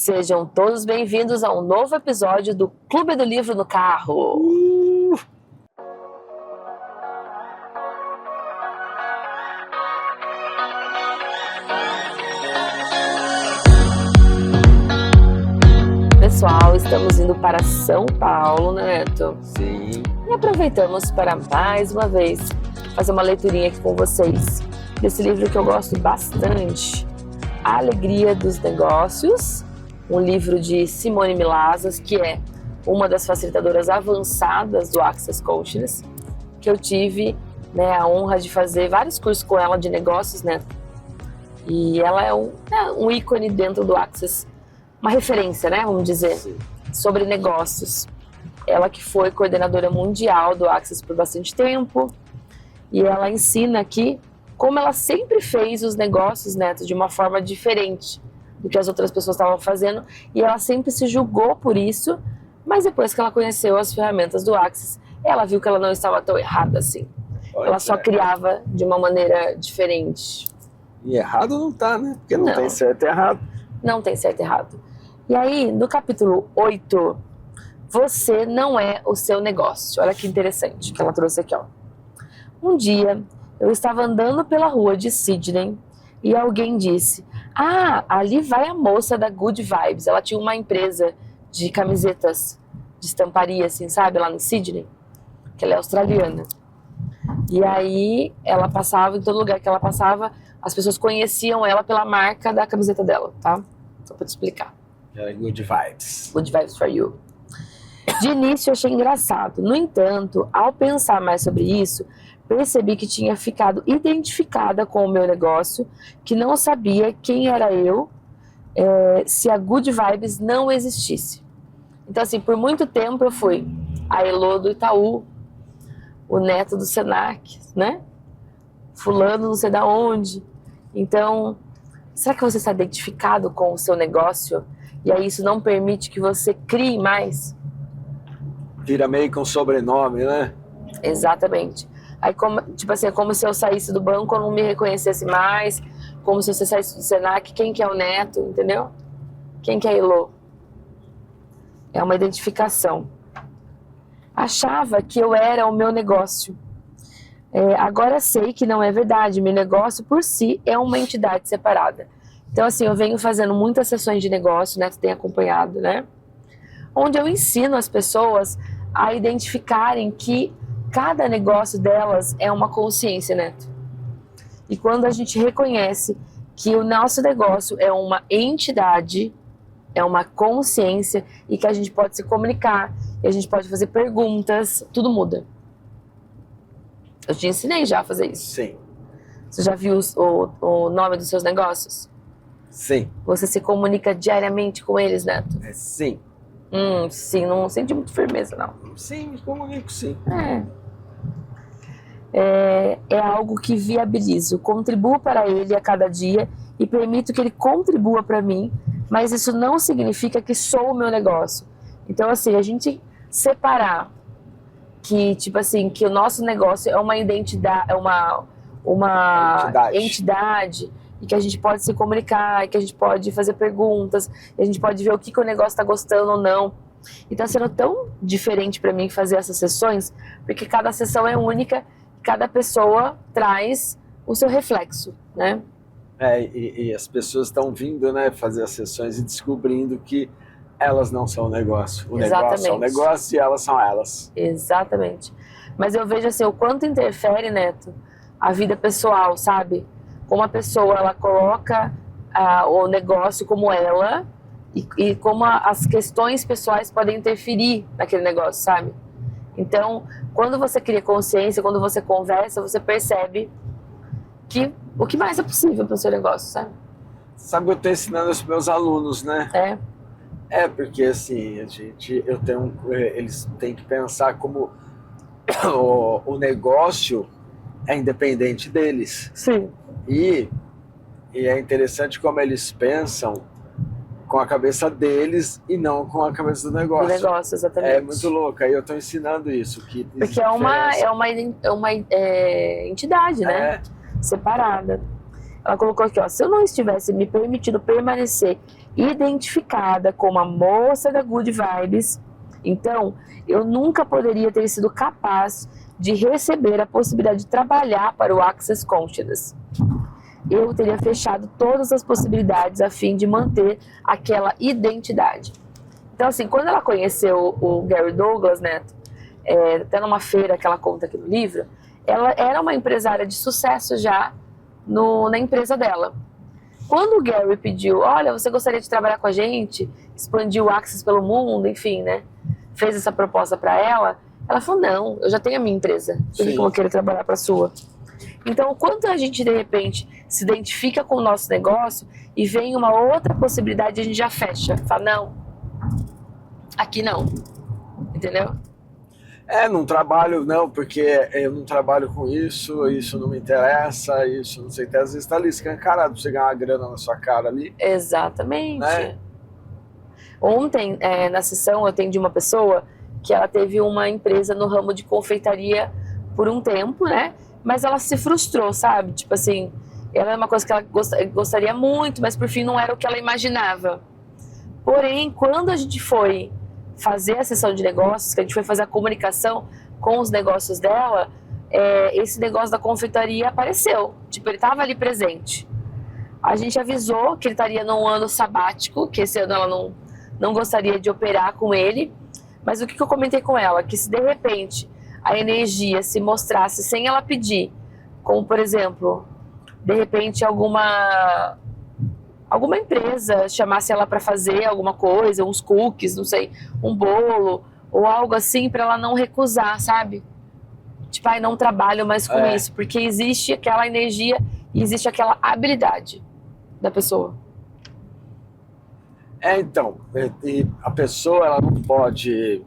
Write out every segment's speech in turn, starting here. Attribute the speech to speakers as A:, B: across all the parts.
A: Sejam todos bem-vindos a um novo episódio do Clube do Livro no Carro. Pessoal, estamos indo para São Paulo, né, Neto?
B: Sim.
A: E aproveitamos para mais uma vez fazer uma leiturinha aqui com vocês desse livro que eu gosto bastante, A Alegria dos Negócios, um livro de Simone Milazas, que é uma das facilitadoras avançadas do Access Coaching, que eu tive, né, a honra de fazer vários cursos com ela de negócios, né? E ela é um ícone dentro do Access, uma referência, né, vamos dizer,
B: Sim.
A: sobre negócios. Ela que foi coordenadora mundial do Access por bastante tempo, e ela ensina aqui como ela sempre fez os negócios, né, de uma forma diferente do que as outras pessoas estavam fazendo, e ela sempre se julgou por isso, mas depois que ela conheceu as ferramentas do Access, ela viu que ela não estava tão errada assim. Ela só criava de uma maneira diferente.
B: E errado não tá, né? Porque não tem certo e errado.
A: Não tem certo e errado. E aí, no capítulo 8, você não é o seu negócio. Olha que interessante que ela trouxe aqui, ó. Um dia, eu estava andando pela rua de Sydney e alguém disse: "Ah, ali vai a moça da Good Vibes." Ela tinha uma empresa de camisetas de estamparia, assim, sabe? Lá em Sydney, que ela é australiana. E aí, ela passava, em todo lugar que ela passava, as pessoas conheciam ela pela marca da camiseta dela, tá? Só pra te explicar.
B: Era Good Vibes.
A: Good Vibes for You. De início, eu achei engraçado. No entanto, ao pensar mais sobre isso, percebi que tinha ficado identificada com o meu negócio, que não sabia quem era eu, se a Good Vibes não existisse. Então, assim, por muito tempo eu fui a Elô do Itaú, o neto do Senac, né? Fulano não sei da onde. Então, será que você está identificado com o seu negócio? E aí isso não permite que você crie mais?
B: Vira meio com sobrenome, né?
A: Exatamente. Aí, tipo assim, é como se eu saísse do banco e não me reconhecesse mais, como se você saísse do Senac, quem que é o neto, entendeu? Quem que é a Elô? É uma identificação. Achava que eu era o meu negócio. Agora sei que não é verdade. Meu negócio, por si, é uma entidade separada. Então, assim, eu venho fazendo muitas sessões de negócio, né? Tu tem acompanhado, né? Onde eu ensino as pessoas a identificarem que cada negócio delas é uma consciência, né? E quando a gente reconhece que o nosso negócio é uma entidade, é uma consciência, e que a gente pode se comunicar, e a gente pode fazer perguntas, tudo muda. Eu te ensinei já a fazer isso.
B: Sim.
A: Você já viu o nome dos seus negócios?
B: Sim.
A: Você se comunica diariamente com eles, Neto?
B: Sim.
A: Sim, não sente muito firmeza, não.
B: Sim, me comunico, sim.
A: É algo que viabilizo, contribuo para ele a cada dia e permito que ele contribua para mim, mas isso não significa que sou o meu negócio. Então, assim, a gente separar que, tipo assim, que o nosso negócio é uma identidade, é uma entidade, e que a gente pode se comunicar, e que a gente pode fazer perguntas, e a gente pode ver o que o negócio está gostando ou não. E tá sendo tão diferente para mim fazer essas sessões, porque cada sessão é única, cada pessoa traz o seu reflexo, né?
B: E as pessoas estão vindo, né, fazer as sessões e descobrindo que elas não são o negócio. O negócio é o negócio e elas são elas.
A: Exatamente. Mas eu vejo assim, o quanto interfere, Neto, a vida pessoal, sabe? Como a pessoa, ela coloca o negócio como ela e como as questões pessoais podem interferir naquele negócio, sabe? Então, quando você cria consciência, quando você conversa, você percebe que o que mais é possível para o seu negócio, sabe?
B: Sabe que eu estou ensinando aos meus alunos, né? Porque assim, eles têm que pensar como o negócio é independente deles.
A: Sim.
B: E é interessante como eles pensam com a cabeça deles e não com a cabeça do negócio.
A: Do negócio, exatamente.
B: É muito louco. Aí eu estou ensinando isso.
A: Porque é uma entidade, né? Separada. Ela colocou aqui, ó: se eu não estivesse me permitindo permanecer identificada como a moça da Good Vibes, então eu nunca poderia ter sido capaz de receber a possibilidade de trabalhar para o Access Consciousness. Eu teria fechado todas as possibilidades a fim de manter aquela identidade. Então, assim, quando ela conheceu o Gary Douglas, Neto, até numa feira que ela conta aqui no livro, ela era uma empresária de sucesso já na empresa dela. Quando o Gary pediu, olha, você gostaria de trabalhar com a gente, expandir o Access pelo mundo, enfim, né? Fez essa proposta para ela falou, não, eu já tenho a minha empresa, por que eu vou querer trabalhar para a sua? Então, quando a gente, de repente, se identifica com o nosso negócio e vem uma outra possibilidade, a gente já fecha, fala, não, aqui não, entendeu?
B: Não trabalho, não, porque eu não trabalho com isso, isso não me interessa, isso não sei, até às vezes tá ali escancarado pra você ganhar uma grana na sua cara ali.
A: Exatamente.
B: Né?
A: Ontem, na sessão, eu atendi uma pessoa que ela teve uma empresa no ramo de confeitaria por um tempo, né? Mas ela se frustrou, sabe? Tipo assim, era uma coisa que ela gostaria muito, mas por fim não era o que ela imaginava. Porém, quando a gente foi fazer a sessão de negócios, que a gente foi fazer a comunicação com os negócios dela, esse negócio da confeitaria apareceu. Tipo, ele estava ali presente. A gente avisou que ele estaria num ano sabático, que esse ano ela não gostaria de operar com ele. Mas o que eu comentei com ela? Que se de repente a energia se mostrasse sem ela pedir, como por exemplo, de repente alguma empresa chamasse ela para fazer alguma coisa, uns cookies, não sei, um bolo ou algo assim, para ela não recusar, sabe? Tipo, não trabalho mais com isso, porque existe aquela energia e existe aquela habilidade da pessoa.
B: Então, e a pessoa ela não pode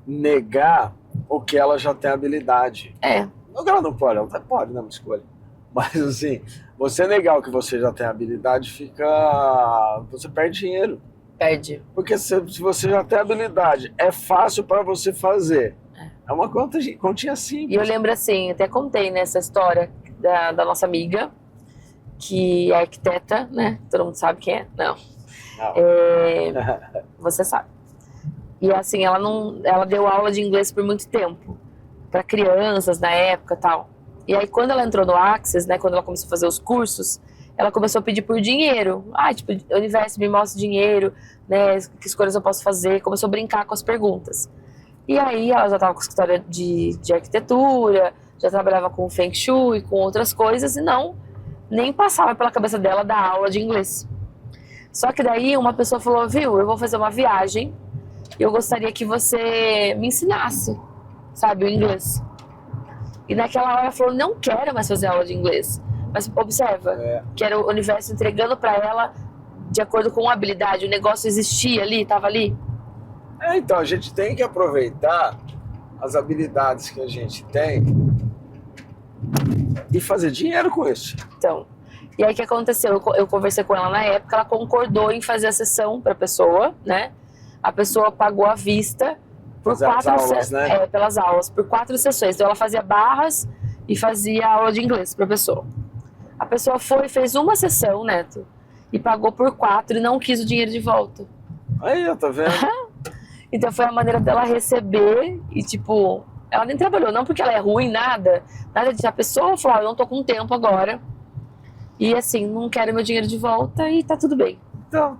B: negar o que ela já tem habilidade. Não que ela não pode, ela pode, não é uma escolha. Mas assim, você negar o que você já tem habilidade, você perde dinheiro.
A: Perde.
B: Porque se você já tem habilidade, é fácil para você fazer. É uma continha simples.
A: E eu lembro assim, até contei nessa história da nossa amiga, que é arquiteta, né? Todo mundo sabe quem é? Não. Você sabe. E assim, ela deu aula de inglês por muito tempo para crianças na época e tal. E aí quando ela entrou no Access, né, quando ela começou a fazer os cursos, ela começou a pedir por dinheiro. Tipo, universo, me mostra dinheiro, né, que escolhas eu posso fazer. Começou a brincar com as perguntas. E aí ela já estava com escritório de arquitetura, já trabalhava com Feng Shui, com outras coisas, e nem passava pela cabeça dela dar aula de inglês. Só que daí uma pessoa falou, viu, eu vou fazer uma viagem e eu gostaria que você me ensinasse, sabe, o inglês. E naquela hora ela falou, não quero mais fazer aula de inglês. Mas observa, que era o universo entregando para ela de acordo com a habilidade, o negócio existia ali, estava ali.
B: Então, a gente tem que aproveitar as habilidades que a gente tem e fazer dinheiro com isso.
A: Então, e aí o que aconteceu? Eu conversei com ela na época, ela concordou em fazer a sessão para a pessoa, né? A pessoa pagou à vista por pelas aulas, por 4 sessões. Então ela fazia barras e fazia aula de inglês para a pessoa. A pessoa fez uma sessão, Neto, e pagou por 4 e não quis o dinheiro de volta.
B: Aí, tá vendo?
A: Então foi a maneira dela receber e tipo, ela nem trabalhou, não porque ela é ruim, nada disso. A pessoa falou, eu não tô com tempo agora. E assim, não quero meu dinheiro de volta e tá tudo bem. Então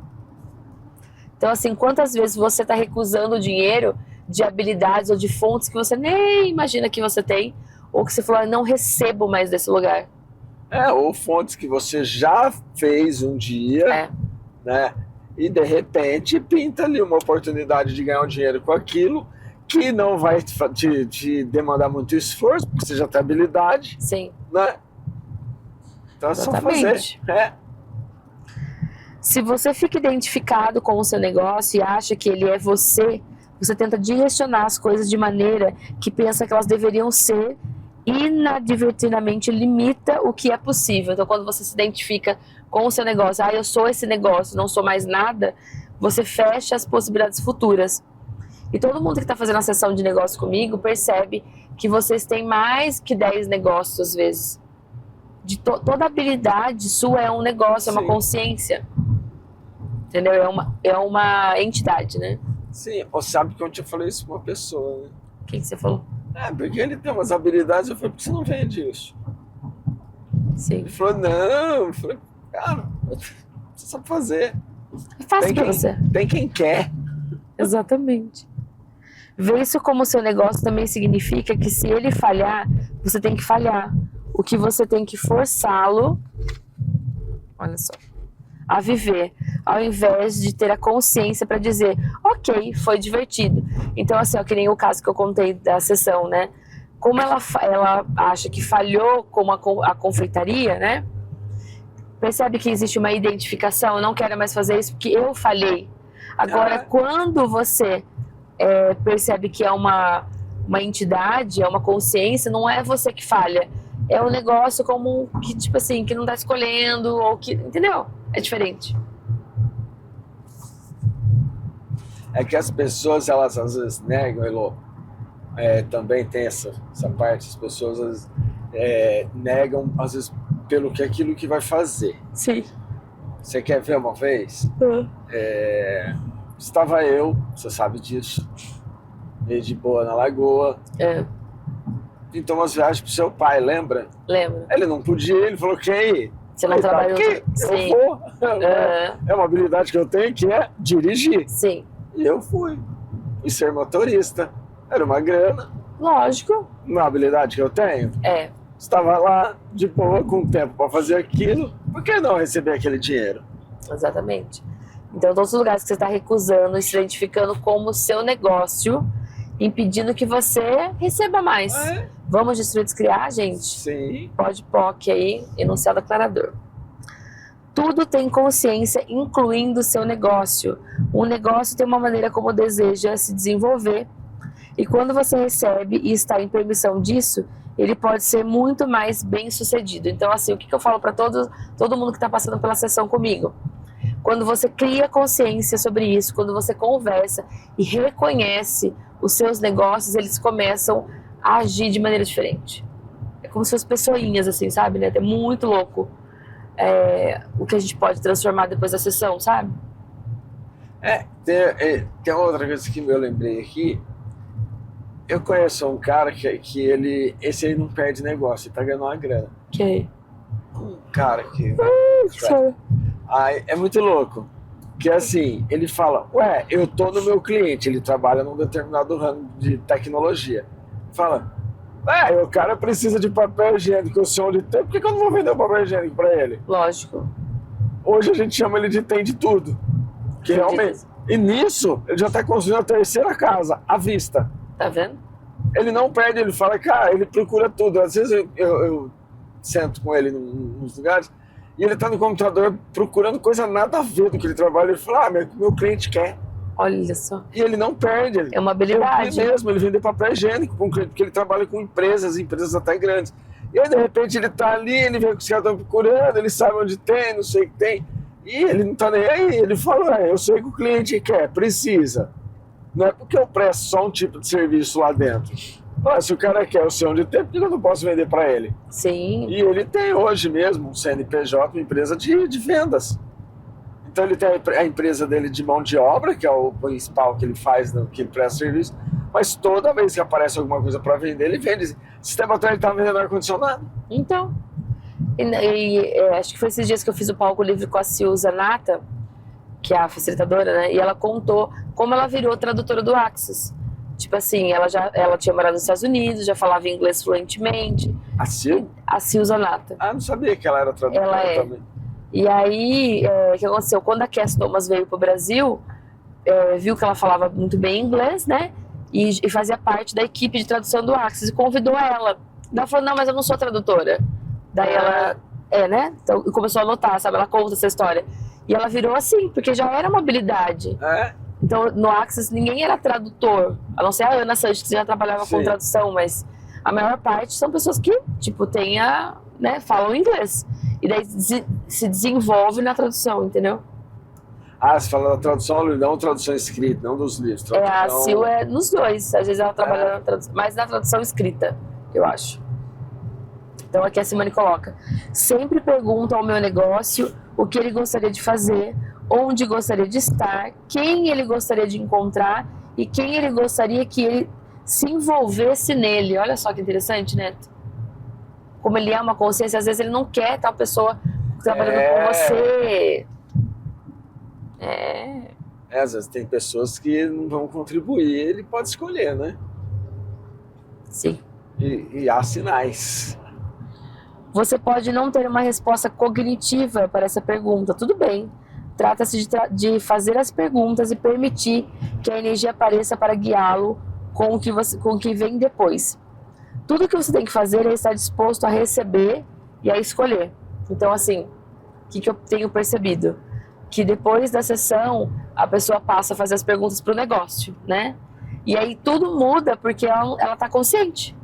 A: assim, quantas vezes você tá recusando o dinheiro de habilidades ou de fontes que você nem imagina que você tem, ou que você falou, não recebo mais desse lugar.
B: Ou fontes que você já fez um dia, né? E de repente pinta ali uma oportunidade de ganhar um dinheiro com aquilo que não vai te demandar muito esforço, porque você já tem habilidade.
A: Sim.
B: Né? Então é só fazer.
A: Se você fica identificado com o seu negócio e acha que ele é você tenta direcionar as coisas de maneira que pensa que elas deveriam ser, inadvertidamente limita o que é possível. Então quando você se identifica com o seu negócio, eu sou esse negócio, não sou mais nada, você fecha as possibilidades futuras. E todo mundo que está fazendo a sessão de negócio comigo percebe que vocês têm mais que 10 negócios às vezes. Toda habilidade sua é um negócio, é uma consciência. Entendeu? É uma entidade, né?
B: Sim, você sabe que eu te falei isso pra uma pessoa, né?
A: O que você falou?
B: Porque ele tem umas habilidades. Eu falei, por que você não vende isso?
A: Sim.
B: Ele falou, não. Eu falei, cara, você sabe fazer.
A: É fácil pra você.
B: Tem quem quer.
A: Exatamente. Ver isso como seu negócio também significa que se ele falhar, você tem que falhar. O que você tem que forçá-lo, olha só, a viver, ao invés de ter a consciência para dizer, ok, foi divertido. Então, assim, ó, que nem o caso que eu contei da sessão, né? Como ela acha que falhou como a confeitaria, né? Percebe que existe uma identificação, eu não quero mais fazer isso porque eu falhei. Agora, quando você percebe que é uma entidade, é uma consciência, não é você que falha. É um negócio como que, tipo assim, que não tá escolhendo, ou que, entendeu? É diferente.
B: É que as pessoas, elas às vezes negam, Elô. Também tem essa parte, as pessoas negam, às vezes, pelo que aquilo que vai fazer.
A: Sim.
B: Você quer ver uma vez? Estava eu, você sabe disso, meio de boa na lagoa. Então umas viagens pro seu pai, lembra?
A: Lembro.
B: Ele não podia, ele falu que aí.
A: Você não trabalhou?
B: Sim. Eu vou. É uma habilidade que eu tenho que é dirigir.
A: Sim.
B: E eu fui. E ser motorista. Era uma grana.
A: Lógico.
B: Uma habilidade que eu tenho. Estava lá, de boa, com tempo para fazer aquilo. Por que não receber aquele dinheiro?
A: Exatamente. Então, todos os lugares que você está recusando e se identificando como seu negócio, impedindo que você receba mais. Vamos destruir e descriar, gente?
B: Sim.
A: Pode POC aí, enunciado aclarador. Tudo tem consciência, incluindo o seu negócio. Um negócio tem uma maneira como deseja se desenvolver. E quando você recebe e está em permissão disso, ele pode ser muito mais bem sucedido. Então, assim, o que eu falo para todo mundo que está passando pela sessão comigo? Quando você cria consciência sobre isso, quando você conversa e reconhece os seus negócios, eles começam a agir de maneira diferente. É como se fossem pessoinhas, assim, sabe? Né? É muito louco o que a gente pode transformar depois da sessão, sabe?
B: Tem outra coisa que eu lembrei aqui. Eu conheço um cara que ele... Esse aí não perde negócio, ele tá ganhando uma grana.
A: Que?
B: Um cara que... é muito louco. Que assim, ele fala, eu tô no meu cliente, ele trabalha num determinado ramo de tecnologia. Fala, o cara precisa de papel higiênico, eu sei onde tem, por que eu não vou vender o papel higiênico pra ele?
A: Lógico.
B: Hoje a gente chama ele de tem de tudo. Que realmente... E nisso, ele já tá construindo a terceira casa, à vista.
A: Tá vendo?
B: Ele não perde, ele fala, cara, ele procura tudo. Às vezes eu sento com ele nos lugares e ele tá no computador procurando coisa nada a ver do que ele trabalha. Ele fala, meu cliente quer.
A: Olha só.
B: E ele não perde.
A: É uma habilidade.
B: Ele vende papel higiênico para um cliente, porque ele trabalha com empresas até grandes. E aí, de repente, ele tá ali, ele vê que os caras estão procurando, ele sabe onde tem, não sei o que tem. E ele não tá nem aí. Ele fala, eu sei que o cliente quer, precisa. Não é porque eu presto só um tipo de serviço lá dentro. Se o cara quer, eu sei onde tem, por que eu não posso vender para ele?
A: Sim.
B: E ele tem hoje mesmo um CNPJ, uma empresa de vendas. Então ele tem a empresa dele de mão de obra, que é o principal que ele faz, que ele presta serviço. Mas toda vez que aparece alguma coisa para vender, ele vende. Sistema atrás ele tá vendendo ar-condicionado.
A: Então. Acho que foi esses dias que eu fiz o palco livre com a Silza Nata, que é a facilitadora, né? E ela contou como ela virou tradutora do Axis. Tipo assim, ela tinha morado nos Estados Unidos, já falava inglês fluentemente.
B: A Sil?
A: A Silza Nata.
B: Não sabia que ela era tradutora também.
A: E aí, o que aconteceu? Quando a Cass Thomas veio pro Brasil, viu que ela falava muito bem inglês, né? E fazia parte da equipe de tradução do Axis e convidou ela. Ela falou, não, mas eu não sou tradutora. Daí ela, né? Então começou a anotar, sabe? Ela conta essa história. E ela virou assim, porque já era uma habilidade. Então, no Axis, ninguém era tradutor. A não ser a Ana Sanches, que já trabalhava com tradução, mas a maior parte são pessoas que, tipo, falam inglês. E daí se desenvolve na tradução, entendeu?
B: Você fala da tradução, não tradução escrita, não dos livros. Tradução...
A: A Sil nos dois. Às vezes ela trabalha mais na tradução escrita, eu acho. Então aqui a Simone coloca: sempre pergunto ao meu negócio o que ele gostaria de fazer, onde gostaria de estar, quem ele gostaria de encontrar e quem ele gostaria que ele se envolvesse nele. Olha só que interessante, Neto. Como ele é uma consciência, às vezes ele não quer tal pessoa trabalhando com você.
B: Às vezes tem pessoas que não vão contribuir, ele pode escolher, né?
A: Sim.
B: E há sinais.
A: Você pode não ter uma resposta cognitiva para essa pergunta, tudo bem. Trata-se de fazer as perguntas e permitir que a energia apareça para guiá-lo com o que vem depois. Tudo que você tem que fazer é estar disposto a receber e a escolher. Então, assim, o que eu tenho percebido? Que depois da sessão, a pessoa passa a fazer as perguntas para o negócio, né? E aí tudo muda porque ela tá consciente.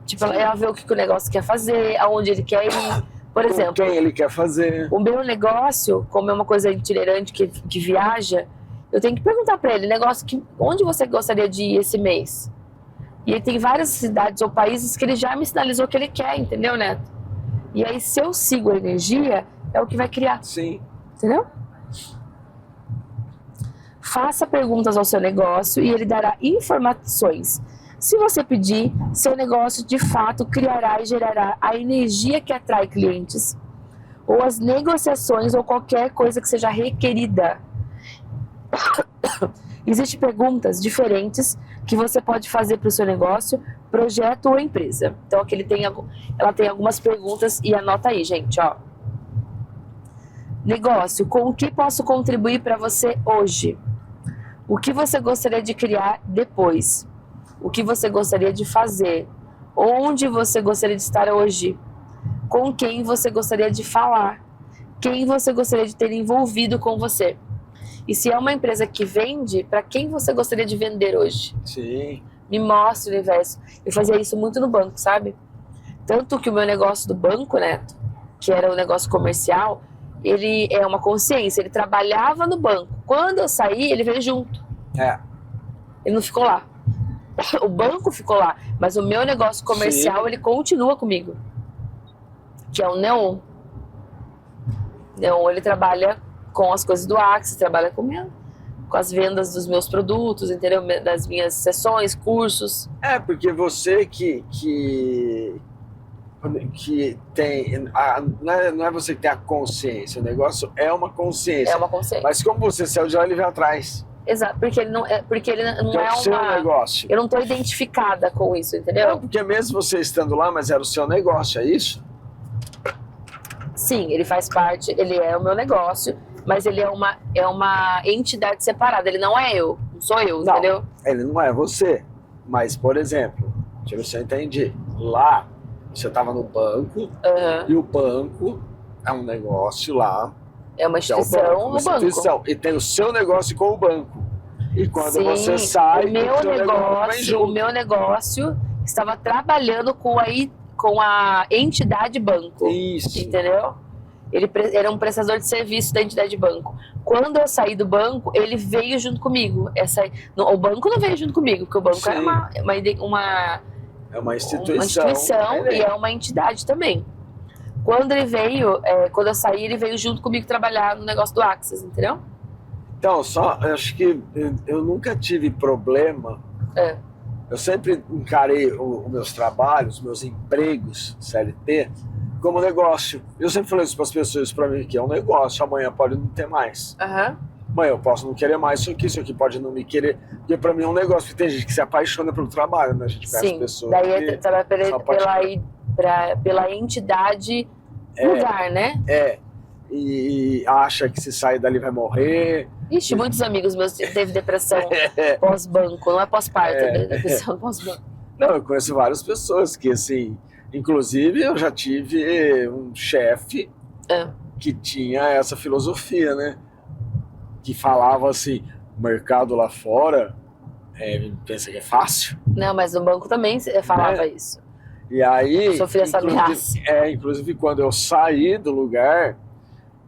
A: Tipo, ela vê o que o negócio quer fazer, aonde ele quer ir. Por exemplo,
B: com quem ele quer fazer.
A: O meu negócio, como é uma coisa itinerante que viaja, eu tenho que perguntar para ele, onde você gostaria de ir esse mês? E ele tem várias cidades ou países que ele já me sinalizou que ele quer, entendeu, Neto? E aí, se eu sigo a energia, é o que vai criar.
B: Sim.
A: Entendeu? Faça perguntas ao seu negócio e ele dará informações. Se você pedir, seu negócio de fato criará e gerará a energia que atrai clientes, ou as negociações ou qualquer coisa que seja requerida. Existem perguntas diferentes que você pode fazer para o seu negócio, projeto ou empresa. Então aqui ela tem algumas perguntas e anota aí, gente, ó. Negócio, com o que posso contribuir para você hoje? O que você gostaria de criar depois? O que você gostaria de fazer? Onde você gostaria de estar hoje? Com quem você gostaria de falar? Quem você gostaria de ter envolvido com você? E se é uma empresa que vende, para quem você gostaria de vender hoje?
B: Sim.
A: Me mostra o universo. Eu fazia isso muito no banco, sabe? Tanto que o meu negócio do banco, Neto, que era o negócio comercial, ele é uma consciência, ele trabalhava no banco. Quando eu saí, ele veio junto. Ele não ficou lá. O banco ficou lá, mas o meu negócio comercial, sim, ele continua comigo. Que é o Neon. Neon, ele trabalha com as coisas do Axis, trabalha com as vendas dos meus produtos, entendeu? Das minhas sessões, cursos.
B: Porque você que tem... não é você que tem a consciência, o negócio é uma consciência.
A: É uma consciência.
B: Mas como você saiu de lá, ele vem atrás.
A: Exato, porque ele não é
B: o seu negócio.
A: Eu não estou identificada com isso, entendeu?
B: Não, porque mesmo você estando lá, mas era o seu negócio, é isso?
A: Sim, ele faz parte, ele é o meu negócio, mas ele é uma entidade separada, ele não é eu, não sou eu, não, entendeu?
B: Ele não é você, mas, por exemplo, deixa eu ver se eu entendi, lá você estava no banco, e o banco é um negócio lá.
A: É uma instituição no banco.
B: E tem o seu negócio com o banco. E quando
A: sim,
B: você sai,
A: o meu negócio estava trabalhando com a entidade banco.
B: Isso.
A: Entendeu? Ele era um prestador de serviço da entidade banco. Quando eu saí do banco, ele veio junto comigo. O banco não veio junto comigo, porque o banco
B: sim,
A: era
B: uma instituição
A: e é uma entidade também. Quando ele veio, quando eu saí, ele veio junto comigo trabalhar no negócio do Axis, entendeu?
B: Então, acho que eu nunca tive problema. Eu sempre encarei os meus trabalhos, meus empregos, CLT, como negócio. Eu sempre falei isso para as pessoas, para mim, que é um negócio, amanhã pode não ter mais. Amanhã eu posso não querer mais isso aqui pode não me querer. Porque para mim é um negócio, porque tem gente que se apaixona pelo trabalho, né? A gente pega as pessoas.
A: Daí pela entidade lugar, né?
B: E acha que se sair dali vai morrer.
A: Ixi, muitos amigos meus teve depressão pós-banco, não é pós-parto, né? Depressão pós-banco.
B: Não, eu conheço várias pessoas que, assim, inclusive eu já tive um chefe que tinha essa filosofia, né? Que falava assim, o mercado lá fora pensa que é fácil.
A: Não, mas no banco também falava isso.
B: E aí,
A: eu sofri essa ameaça.
B: Inclusive quando eu saí do lugar,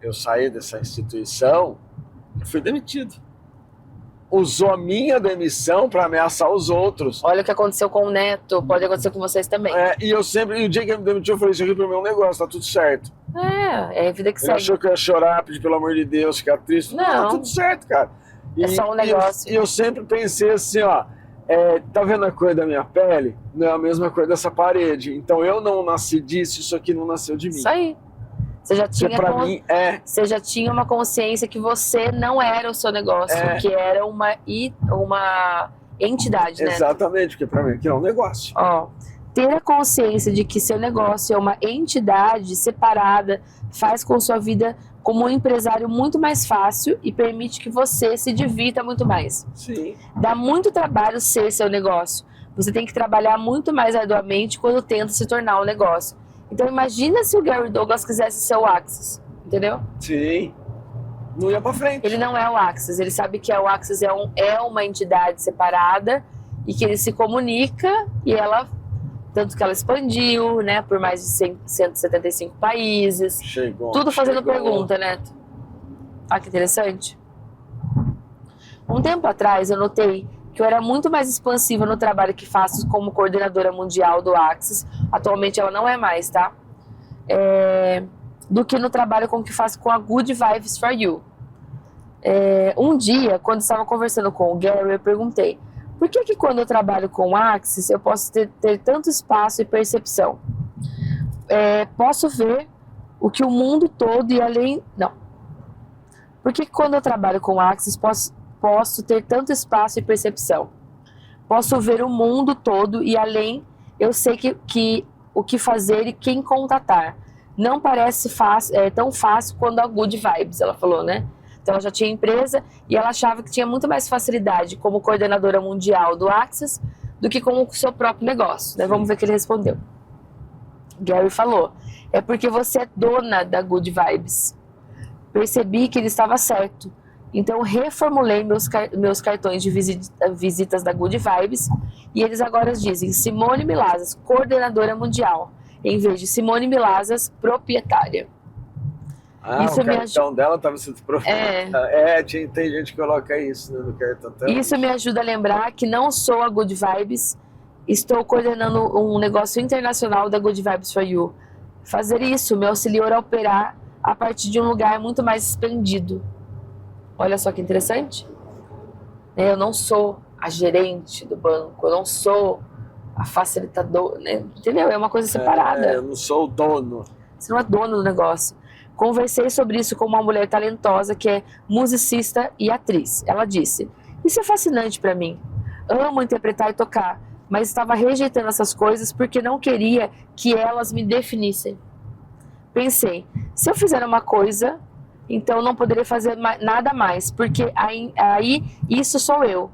B: eu saí dessa instituição, eu fui demitido. Usou a minha demissão para ameaçar os outros.
A: Olha o que aconteceu com o Neto, pode acontecer com vocês também.
B: E o dia que ele me demitiu, eu falei, isso aqui pro meu negócio, tá tudo certo.
A: É a vida que
B: Ele
A: segue.
B: achou que eu ia chorar, pedir pelo amor de Deus, ficar triste. Não, tá tudo certo, cara.
A: É só um negócio.
B: E eu sempre pensei assim, ó, tá vendo a cor da minha pele? Não é a mesma cor dessa parede. Então eu não nasci disso, isso aqui não nasceu de mim.
A: Isso aí. Você já tinha uma consciência que você não era o seu negócio, que era uma entidade, né?
B: Exatamente, porque pra mim aqui é um negócio.
A: Ó, ter a consciência de que seu negócio é uma entidade separada faz com sua vida como um empresário muito mais fácil e permite que você se divirta muito mais.
B: Sim.
A: Dá muito trabalho ser seu negócio. Você tem que trabalhar muito mais arduamente quando tenta se tornar um negócio. Então imagina se o Gary Douglas quisesse ser o Axis, entendeu?
B: Sim. Não ia pra frente.
A: Ele não é o Axis, ele sabe que o Axis é uma entidade separada e que ele se comunica e tanto que ela expandiu, né, por mais de 175 países. Tudo fazendo pergunta, né? Ah, que interessante. Um tempo atrás eu notei que eu era muito mais expansiva no trabalho que faço como coordenadora mundial do Axis. Atualmente ela não é mais, tá? Do que no trabalho que faço com a Good Vibes for You. Um dia, quando estava conversando com o Gary, eu perguntei: por que quando eu trabalho com o Axis eu posso ter tanto espaço e percepção? Posso ver o que o mundo todo e além... Não. Por que quando eu trabalho com o Axis posso ter tanto espaço e percepção? Posso ver o mundo todo e além eu sei que o que fazer e quem contatar. Não parece tão fácil quando a Good Vibes, ela falou, né? Então ela já tinha empresa e ela achava que tinha muito mais facilidade como coordenadora mundial do Axis do que como o seu próprio negócio, né? Vamos ver o que ele respondeu. Gary falou: é porque você é dona da Good Vibes. Percebi que ele estava certo. Então reformulei meus cartões de visitas da Good Vibes e eles agora dizem Simone Milazas, coordenadora mundial, em vez de Simone Milazas, proprietária.
B: Isso o cartão dela estava sendo proprietária. Tem gente que coloca isso, né, no cartão dela.
A: Isso me ajuda a lembrar que não sou a Good Vibes, estou coordenando um negócio internacional da Good Vibes for You. Fazer isso me auxiliou a operar a partir de um lugar muito mais expandido. Olha só que interessante. Eu não sou a gerente do banco, eu não sou a facilitadora, né? Entendeu? É uma coisa separada.
B: Eu não sou o dono.
A: Você não é dono do negócio. Conversei sobre isso com uma mulher talentosa que é musicista e atriz. Ela disse: isso é fascinante para mim. Amo interpretar e tocar, mas estava rejeitando essas coisas porque não queria que elas me definissem. Pensei, se eu fizer uma coisa, então não poderia fazer nada mais, porque aí isso sou eu,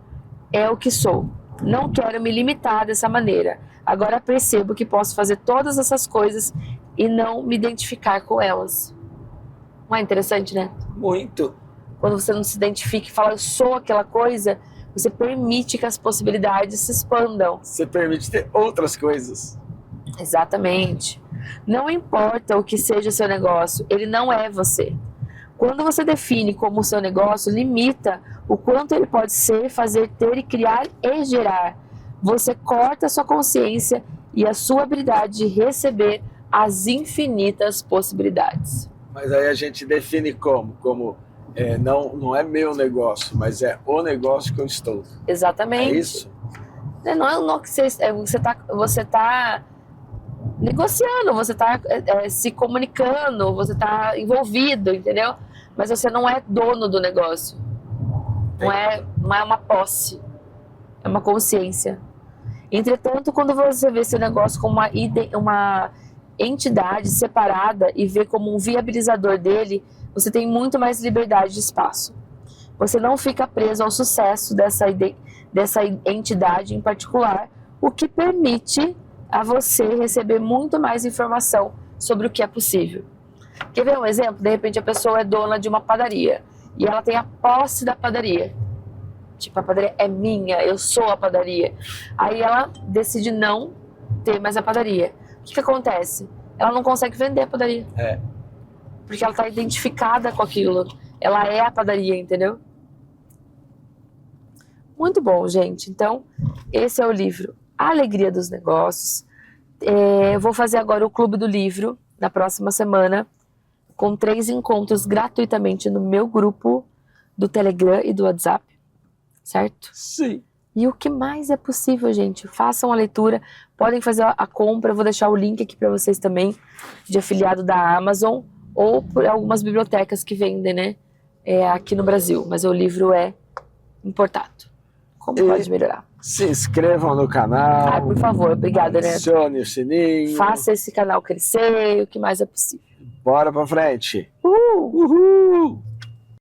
A: é o que sou. Não quero me limitar dessa maneira. Agora percebo que posso fazer todas essas coisas e não me identificar com elas. Não é interessante, né?
B: Muito.
A: Quando você não se identifica e fala, eu sou aquela coisa, você permite que as possibilidades se expandam.
B: Você permite ter outras coisas.
A: Exatamente. Não importa o que seja seu negócio, ele não é você. Quando você define como o seu negócio, limita o quanto ele pode ser, fazer, ter e criar e gerar. Você corta a sua consciência e a sua habilidade de receber as infinitas possibilidades.
B: Mas aí a gente define como não é meu negócio, mas é o negócio que eu estou.
A: Exatamente.
B: É isso?
A: Não que você está negociando, você está se comunicando, você está envolvido, entendeu? Mas você não é dono do negócio. Não é uma posse, é uma consciência. Entretanto, quando você vê seu negócio como uma entidade separada e vê como um viabilizador dele, você tem muito mais liberdade de espaço. Você não fica preso ao sucesso dessa entidade em particular, o que permite a você receber muito mais informação sobre o que é possível. Quer ver um exemplo? De repente a pessoa é dona de uma padaria e ela tem a posse da padaria. Tipo, a padaria é minha, eu sou a padaria. Aí ela decide não ter mais a padaria. O que acontece? Ela não consegue vender a padaria. Porque ela está identificada com aquilo. Ela é a padaria, entendeu? Muito bom, gente. Então, esse é o livro A Alegria dos Negócios. Eu vou fazer agora o Clube do Livro na próxima semana. com 3 encontros gratuitamente no meu grupo do Telegram e do WhatsApp, certo?
B: Sim.
A: E o que mais é possível, gente? Façam a leitura, podem fazer a compra, eu vou deixar o link aqui para vocês também, de afiliado da Amazon, ou por algumas bibliotecas que vendem, né, aqui no Brasil, mas o livro é importado. Como pode melhorar?
B: Se inscrevam no canal.
A: Por favor, obrigada, né?
B: Adicione o sininho.
A: Faça esse canal crescer, o que mais é possível.
B: Bora pra frente.
A: Uhul!
B: Uhul!